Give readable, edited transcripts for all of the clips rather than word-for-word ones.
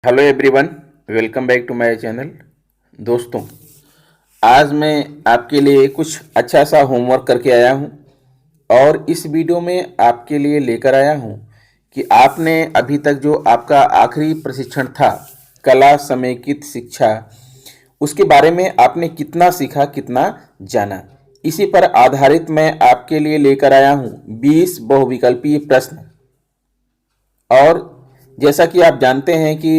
Hello everyone, welcome back to my channel. दोस्तों, आज मैं आपके लिए कुछ अच्छा सा होमवर्क करके आया हूं और इस वीडियो में आपके लिए लेकर आया हूं कि आपने अभी तक जो आपका आखिरी प्रशिक्षण था कला समेकित शिक्षा, उसके बारे में आपने कितना सीखा, कितना जाना। इसी पर आधारित मैं आपके लिए लेकर आया हूं 20 बहुविकल्पीय प्रश्न। और जैसा कि आप जानते हैं कि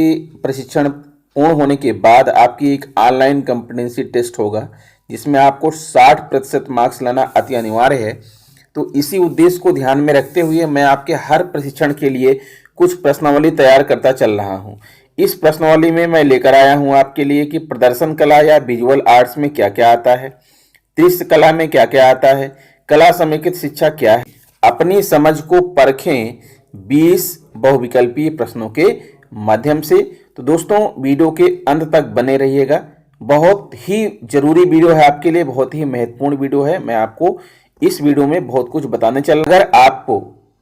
प्रशिक्षण पूर्ण होने के बाद आपकी एक ऑनलाइन कॉम्पिटेंसी टेस्ट होगा जिसमें आपको 60% मार्क्स लाना अति अनिवार्य है। तो इसी उद्देश्य को ध्यान में रखते हुए मैं आपके हर प्रशिक्षण के लिए कुछ प्रश्नावली तैयार करता चल रहा हूं। इस प्रश्नावली में मैं लेकर आया हूं आपके लिए कि प्रदर्शन कला या विजुअल आर्ट्स में क्या क्या आता है, दृश्य कला में क्या क्या आता है, कला समेकित शिक्षा क्या है। अपनी समझ को परखें 20 बहुविकल्पीय प्रश्नों के माध्यम से। तो दोस्तों, वीडियो के अंत तक बने रहिएगा। बहुत ही जरूरी वीडियो है आपके लिए, बहुत ही महत्वपूर्ण वीडियो है। मैं आपको इस वीडियो में बहुत कुछ बताने चल रहा। अगर आपको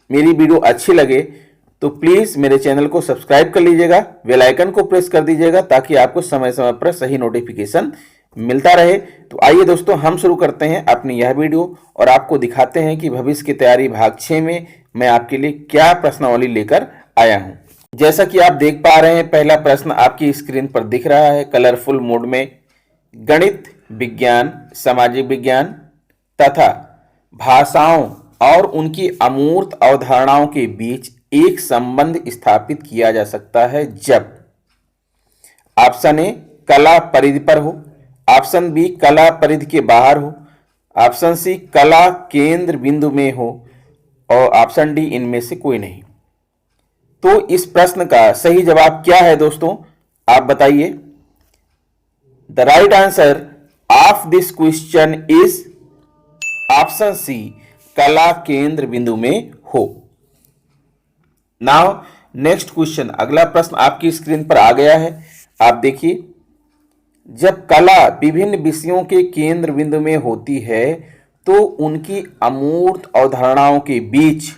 मेरी वीडियो अच्छी लगे तो प्लीज मेरे चैनल को सब्सक्राइब कर लीजिएगा, बेल आइकन को प्रेस कर दीजिएगा ताकि आपको समय समय पर सही नोटिफिकेशन मिलता रहे। तो आइए दोस्तों, हम शुरू करते हैं अपनी यह वीडियो और आपको दिखाते हैं कि भविष्य की तैयारी भाग 6 में मैं आपके लिए क्या प्रश्नावली लेकर आया हूं। जैसा कि आप देख पा रहे हैं, पहला प्रश्न आपकी स्क्रीन पर दिख रहा है कलरफुल मोड में। गणित, विज्ञान, सामाजिक विज्ञान तथा भाषाओं और उनकी अमूर्त अवधारणाओं के बीच एक संबंध स्थापित किया जा सकता है जब ऑप्शन ए कला परिधि पर हो, ऑप्शन बी कला परिधि के बाहर हो, ऑप्शन सी कला केंद्र बिंदु में हो और ऑप्शन डी इनमें से कोई नहीं। तो इस प्रश्न का सही जवाब क्या है दोस्तों, आप बताइए। The right answer of this question is option C कला केंद्र बिंदु में हो। नाउ नेक्स्ट क्वेश्चन, अगला प्रश्न आपकी स्क्रीन पर आ गया है। आप देखिए, जब कला विभिन्न विषयों के केंद्र बिंदु में होती है तो उनकी अमूर्त अवधारणाओं के बीच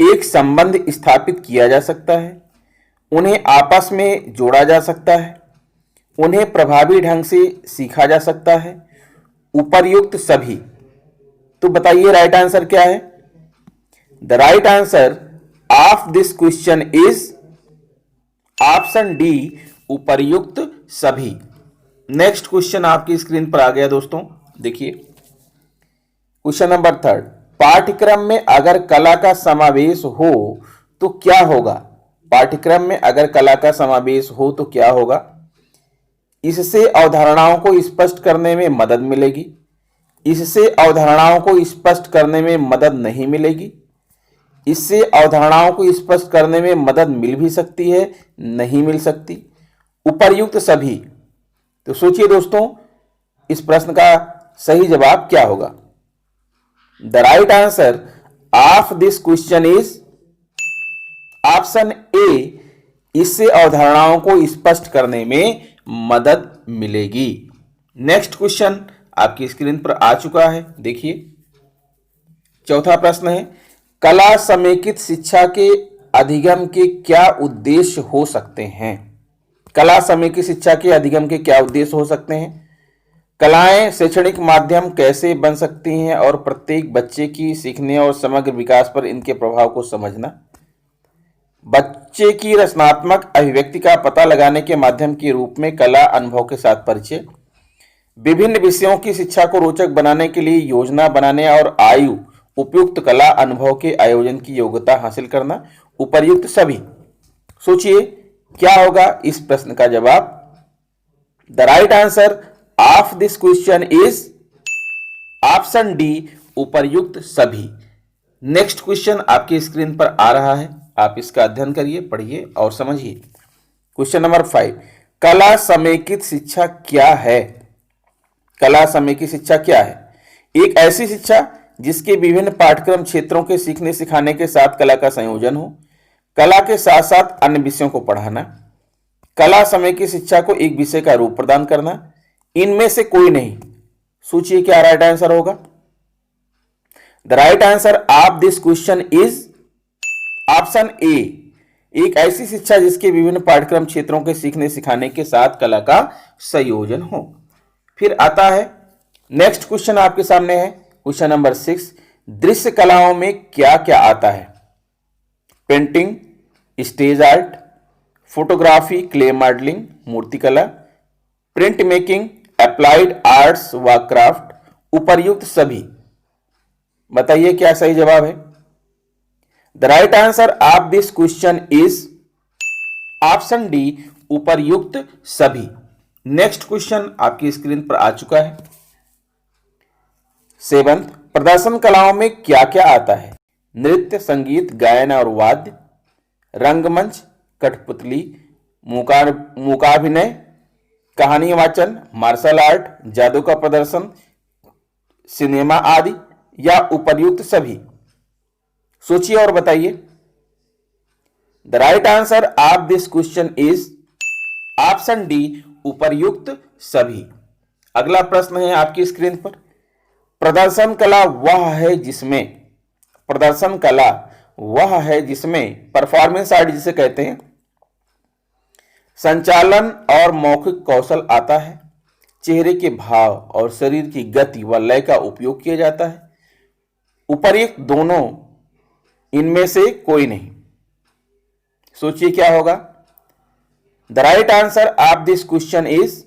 एक संबंध स्थापित किया जा सकता है, उन्हें आपस में जोड़ा जा सकता है, उन्हें प्रभावी ढंग से सीखा जा सकता है, उपर्युक्त सभी। तो बताइए राइट आंसर क्या है। The right answer of this question is option D, उपर्युक्त सभी। नेक्स्ट क्वेश्चन आपकी स्क्रीन पर आ गया दोस्तों, देखिए क्वेश्चन नंबर 3। पाठ्यक्रम में अगर कला का समावेश हो तो क्या होगा। पाठ्यक्रम में अगर कला का समावेश हो तो क्या होगा। इससे अवधारणाओं को स्पष्ट करने में मदद मिलेगी, इससे अवधारणाओं को स्पष्ट करने में मदद नहीं मिलेगी, इससे अवधारणाओं को स्पष्ट करने में मदद मिल भी सकती है, नहीं मिल सकती, उपर्युक्त सभी। तो सोचिए दोस्तों, इस प्रश्न का सही जवाब क्या होगा। The right answer of this question is option A, इससे अवधारणाओं को स्पष्ट करने में मदद मिलेगी। नेक्स्ट क्वेश्चन आपकी स्क्रीन पर आ चुका है, देखिए चौथा प्रश्न है, कला समेकित शिक्षा के अधिगम के क्या उद्देश्य हो सकते हैं। कला समेकित शिक्षा के अधिगम के क्या उद्देश्य हो सकते हैं। कलाएं शैक्षणिक माध्यम कैसे बन सकती हैं और प्रत्येक बच्चे की सीखने और समग्र विकास पर इनके प्रभाव को समझना, बच्चे की रचनात्मक अभिव्यक्ति का पता लगाने के माध्यम के रूप में कला अनुभव के साथ परिचय, विभिन्न विषयों की शिक्षा को रोचक बनाने के लिए योजना बनाने और आयु उपयुक्त कला अनुभव के आयोजन की योग्यता हासिल करना, उपर्युक्त सभी। सोचिए क्या होगा इस प्रश्न का जवाब। The right answer of this question is option D, उपर्युक्त सभी। नेक्स्ट क्वेश्चन आपकी स्क्रीन पर आ रहा है, आप इसका अध्ययन करिए, पढ़िए और समझिए। क्वेश्चन नंबर 5, कला समेकित शिक्षा क्या है। कला समेकित शिक्षा क्या है। एक ऐसी शिक्षा जिसके विभिन्न पाठ्यक्रम क्षेत्रों के सीखने सिखाने के साथ कला का संयोजन हो, कला के साथ साथ अन्य विषयों को पढ़ाना, कला समेकित शिक्षा को एक विषय का रूप प्रदान करना, इनमें से कोई नहीं। सोचिए क्या राइट आंसर होगा। The right answer of this question is option A, एक ऐसी शिक्षा जिसके विभिन्न पाठ्यक्रम क्षेत्रों के सीखने सिखाने के साथ कला का संयोजन हो। फिर आता है नेक्स्ट क्वेश्चन आपके सामने है क्वेश्चन नंबर 6, दृश्य कलाओं में क्या क्या आता है? Painting, stage art, photography, clay modelling, मूर्तिकला, प्रिंट मेकिंग, अप्लाइड आर्ट्स व क्राफ्ट, उपर्युक्त सभी। बताइए क्या सही जवाब है? The right answer of this question is option D, उपर्युक्त सभी। नेक्स्ट क्वेश्चन आपकी स्क्रीन पर आ चुका है। 7th, प्रदर्शन कलाओं में क्या क्या आता है? नृत्य, संगीत, गायन और वाद्य, रंगमंच, कठपुतली, मूकाभिनय, कहानी वाचन, मार्शल आर्ट, जादू का प्रदर्शन, सिनेमा आदि, या उपर्युक्त सभी। सोचिए और बताइए। The right answer of this question is option D, उपर्युक्त सभी। अगला प्रश्न है आपकी स्क्रीन पर। प्रदर्शन कला वह है जिसमें परफॉर्मेंस आर्ट जिसे कहते हैं, संचालन और मौखिक कौशल आता है, चेहरे के भाव और शरीर की गति व लय का उपयोग किया जाता है, उपर्युक्त दोनों इनमें से कोई नहीं। सोचिए क्या होगा। The right answer of this question is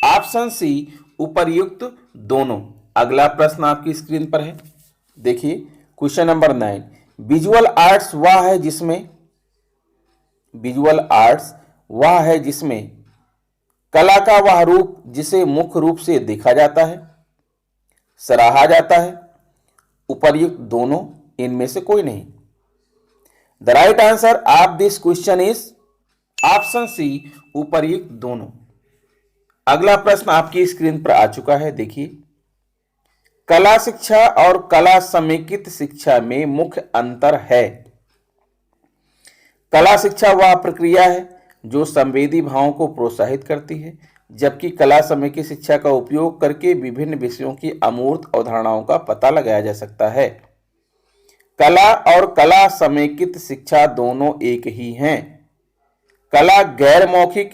option C, उपर्युक्त दोनों। अगला प्रश्न आपकी स्क्रीन पर है, देखिए क्वेश्चन नंबर 9, विजुअल आर्ट्स वह है जिसमें कला का वह रूप जिसे मुख्य रूप से देखा जाता है, सराहा जाता है, उपर्युक्त दोनों इनमें से कोई नहीं। The right answer of this question is option C, उपर्युक्त दोनों। अगला प्रश्न आपकी स्क्रीन पर आ चुका है, देखिए कला शिक्षा और कला समेकित शिक्षा में मुख्य अंतर है। कला शिक्षा वह प्रक्रिया है जो संवेदी भावों को प्रोत्साहित करती है, जबकि कला समेकित शिक्षा का उपयोग करके विभिन्न विषयों की अमूर्त अवधारणाओं का पता लगाया जा सकता है। कला और कला समेकित शिक्षा दोनों एक ही हैं। कला गैर मौखिक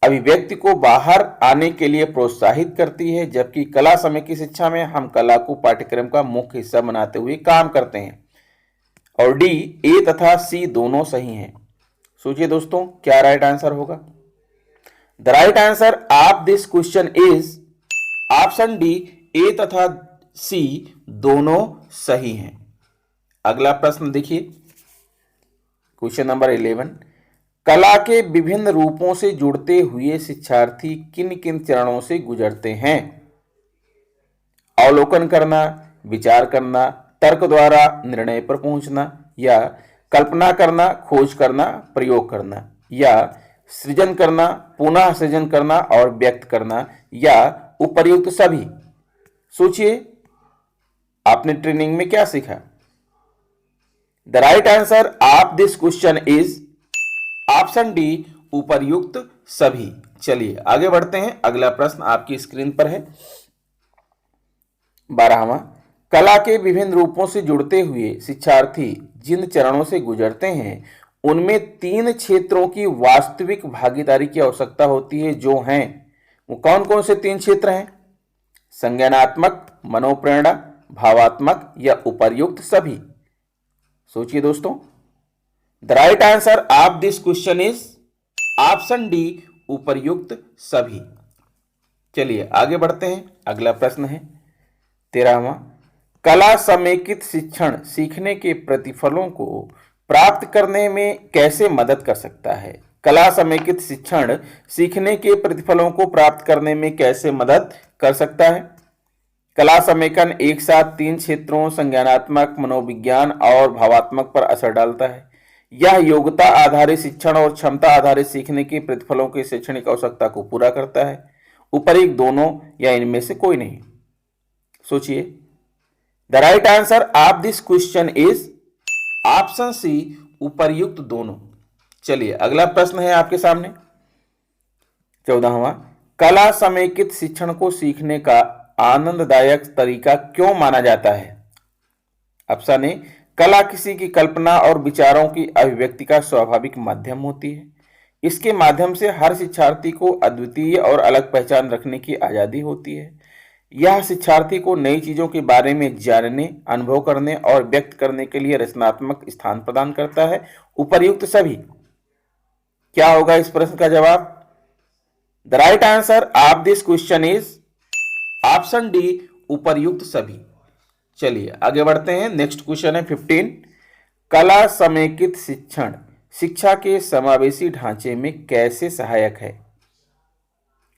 अभिव्यक्ति को बाहर आने के लिए प्रोत्साहित करती है, जबकि कला समेकित शिक्षा में हम कला को पाठ्यक्रम का मुख्य हिस्सा बनाते हुए काम करते हैं। और डी, ए तथा सी दोनों सही हैं। सोचिए दोस्तों क्या राइट आंसर होगा। The right answer of this question is option D, A तथा सी दोनों सही हैं। अगला प्रश्न देखिए क्वेश्चन नंबर 11, कला के विभिन्न रूपों से जुड़ते हुए शिक्षार्थी किन किन चरणों से गुजरते हैं? अवलोकन करना, विचार करना, तर्क द्वारा निर्णय पर पहुंचना, या कल्पना करना, खोज करना, प्रयोग करना, या सृजन करना, पुनः सृजन करना और व्यक्त करना, या उपर्युक्त सभी। सोचिए आपने ट्रेनिंग में क्या सीखा। The right answer of this question is option D, उपर्युक्त सभी। चलिए आगे बढ़ते हैं। अगला प्रश्न आपकी स्क्रीन पर है 12वां, कला के विभिन्न रूपों से जुड़ते हुए शिक्षार्थी जिन चरणों से गुजरते हैं उनमें 3 क्षेत्रों की वास्तविक भागीदारी की आवश्यकता होती है, जो हैं वो कौन कौन से 3 क्षेत्र हैं? संज्ञानात्मक, मनोप्रेरणा, भावात्मक, या उपर्युक्त सभी। सोचिए दोस्तों। The right answer of this question is option D, उपर्युक्त सभी। चलिए आगे बढ़ते हैं। अगला प्रश्न है 13वां, कला समेकित शिक्षण सीखने के प्रतिफलों को प्राप्त करने में कैसे मदद कर सकता है? कला समेकित शिक्षण सीखने के प्रतिफलों को प्राप्त करने में कैसे मदद कर सकता है? कला समेकन एक साथ 3 क्षेत्रों संज्ञानात्मक, मनोविज्ञान और भावात्मक पर असर डालता है। यह योग्यता आधारित शिक्षण और क्षमता आधारित सीखने के प्रतिफलों की शैक्षणिक आवश्यकता को पूरा करता है। उपर्युक्त दोनों या इनमें से कोई नहीं। सोचिए। The right answer of this question is option C, उपर्युक्त दोनों। चलिए अगला प्रश्न है आपके सामने 14वां, कला समेकित शिक्षण को सीखने का आनंददायक तरीका क्यों माना जाता है? ऑप्शन ए, कला किसी की कल्पना और विचारों की अभिव्यक्ति का स्वाभाविक माध्यम होती है। इसके माध्यम से हर शिक्षार्थी को अद्वितीय और अलग पहचान रखने की आजादी होती है। यह शिक्षार्थी को नई चीजों के बारे में जानने, अनुभव करने और व्यक्त करने के लिए रचनात्मक स्थान प्रदान करता है। उपर्युक्त सभी, क्या होगा इस प्रश्न का जवाब? The right answer of this question is option D, उपर्युक्त सभी। चलिए आगे बढ़ते हैं। नेक्स्ट क्वेश्चन है 15। कला समेकित शिक्षण शिक्षा के समावेशी ढांचे में कैसे सहायक है?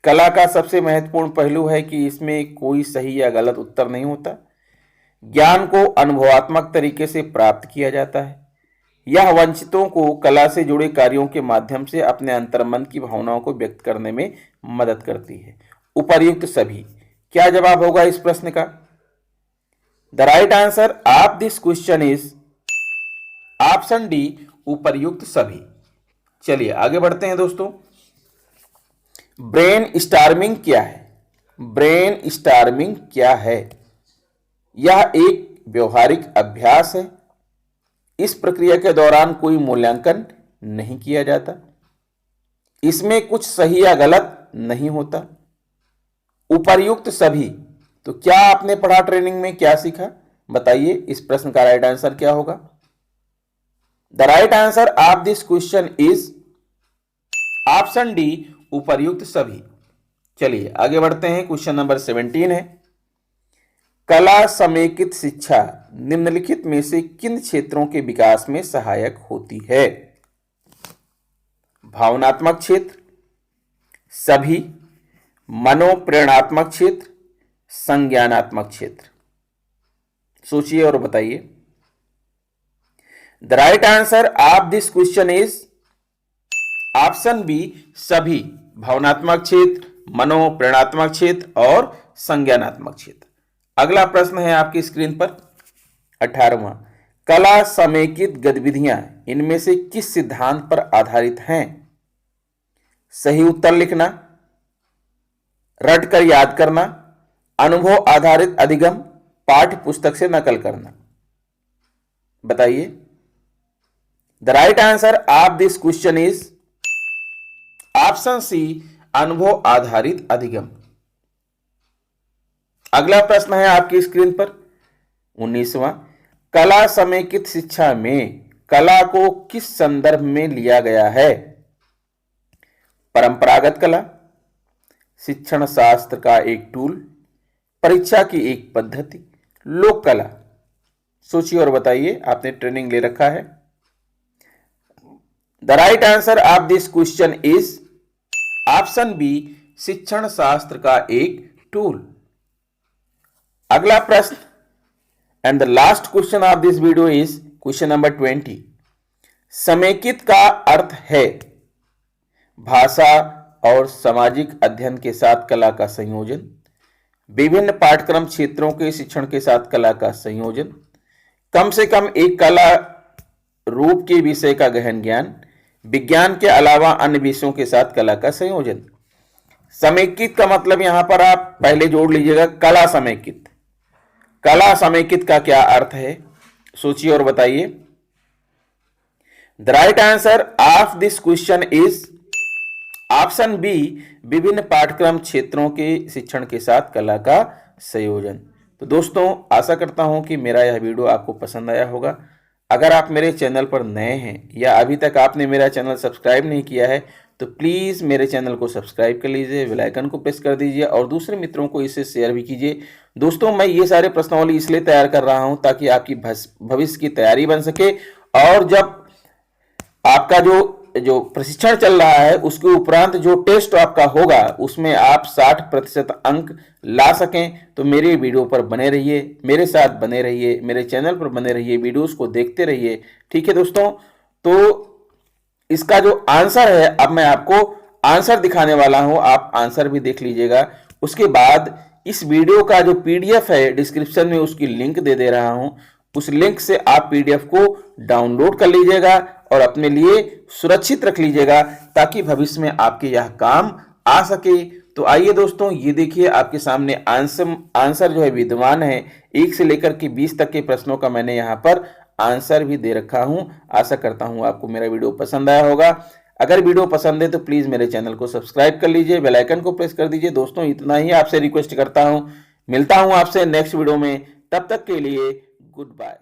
कला का सबसे महत्वपूर्ण पहलू है कि इसमें कोई सही या गलत उत्तर नहीं होता। ज्ञान को अनुभवात्मक तरीके से प्राप्त किया जाता है। यह वंचितों को कला से जुड़े कार्यों के माध्यम से अपने अंतर्मन की भावनाओं को व्यक्त करने में मदद करती है। उपर्युक्त सभी, क्या जवाब होगा इस प्रश्न का? The right answer of this question is option D, उपर्युक्त सभी। चलिए आगे बढ़ते हैं दोस्तों। ब्रेन स्टॉर्मिंग क्या है? ब्रेन स्टॉर्मिंग क्या है? यह एक व्यवहारिक अभ्यास है। इस प्रक्रिया के दौरान कोई मूल्यांकन नहीं किया जाता। इसमें कुछ सही या गलत नहीं होता। उपर्युक्त सभी, तो क्या आपने पढ़ा ट्रेनिंग में, क्या सीखा? बताइए इस प्रश्न का राइट आंसर क्या होगा? The right answer of this question is option D, उपर्युक्त सभी। चलिए आगे बढ़ते हैं। क्वेश्चन नंबर 17 है, कला समेकित शिक्षा निम्नलिखित में से किन क्षेत्रों के विकास में सहायक होती है? भावनात्मक क्षेत्र, सभी, मनोप्रेरणात्मक क्षेत्र, संज्ञानात्मक क्षेत्र। सोचिए और बताइए। The right answer of this question is option B, सभी। भावनात्मक क्षेत्र, मनोप्रेरणात्मक क्षेत्र और संज्ञानात्मक क्षेत्र। अगला प्रश्न है आपकी स्क्रीन पर 18वां, कला समेकित गतिविधियां इनमें से किस सिद्धांत पर आधारित हैं? सही उत्तर लिखना, रटकर याद करना, अनुभव आधारित अधिगम, पाठ्य पुस्तक से नकल करना। बताइए। The right answer of this question is option C, अनुभव आधारित अधिगम। अगला प्रश्न है आपकी स्क्रीन पर 19वां, कला समेकित शिक्षा में कला को किस संदर्भ में लिया गया है? परंपरागत कला, शिक्षण शास्त्र का एक टूल, परीक्षा की एक पद्धति, लोक कला। सोचिए और बताइए, आपने ट्रेनिंग ले रखा है। The right answer of this question is option B, शिक्षण शास्त्र का एक टूल। अगला प्रश्न and the last question of this video is question number 20। समेकित का अर्थ है भाषा और सामाजिक अध्ययन के साथ कला का संयोजन, विभिन्न पाठ्यक्रम क्षेत्रों के शिक्षण के साथ कला का संयोजन, कम से कम एक कला रूप के विषय का गहन ज्ञान, विज्ञान के अलावा अन्य विषयों के साथ कला का संयोजन। समेकित का मतलब यहां पर आप पहले जोड़ लीजिएगा कला समेकित। कला समेकित का क्या अर्थ है? सोचिए और बताइए। The right answer of this question is option B, विभिन्न पाठ्यक्रम क्षेत्रों के शिक्षण के साथ कला का संयोजन। तो दोस्तों, आशा करता हूं कि मेरा यह वीडियो आपको पसंद आया होगा। अगर आप मेरे चैनल पर नए हैं या अभी तक आपने मेरा चैनल सब्सक्राइब नहीं किया है तो प्लीज़ मेरे चैनल को सब्सक्राइब कर लीजिए, बेल आइकन को प्रेस कर दीजिए और दूसरे मित्रों को इसे शेयर भी कीजिए। दोस्तों, मैं ये सारे प्रश्नावली इसलिए तैयार कर रहा हूं ताकि आपकी भविष्य की तैयारी बन सके, और जब आपका जो प्रशिक्षण चल रहा है उसके उपरांत जो टेस्ट आपका होगा उसमें आप 60% अंक ला सकें। तो मेरे वीडियो पर बने रहिए, मेरे साथ बने रहिए, मेरे चैनल पर बने रहिए, वीडियोस को देखते रहिए। ठीक है दोस्तों, तो इसका जो आंसर है अब मैं आपको आंसर दिखाने वाला हूं, आप आंसर भी देख लीजिएगा। उसके बाद इस वीडियो का जो पीडीएफ है डिस्क्रिप्शन में उसकी लिंक दे रहा हूं, उस लिंक से आप पीडीएफ को डाउनलोड कर लीजिएगा और अपने लिए सुरक्षित रख लीजिएगा ताकि भविष्य में आपके यह काम आ सके। तो आइए दोस्तों, ये देखिए आपके सामने आंसर जो है विद्यमान है। 1 से लेकर के 20 तक के प्रश्नों का मैंने यहाँ पर आंसर भी दे रखा हूं। आशा करता हूं आपको मेरा वीडियो पसंद आया होगा। अगर वीडियो पसंद है तो प्लीज मेरे चैनल को सब्सक्राइब कर लीजिए, बेल आइकन को प्रेस कर दीजिए। दोस्तों इतना ही आपसे रिक्वेस्ट करता हूं। मिलता हूं आपसे नेक्स्ट वीडियो में, तब तक के लिए गुड बाय।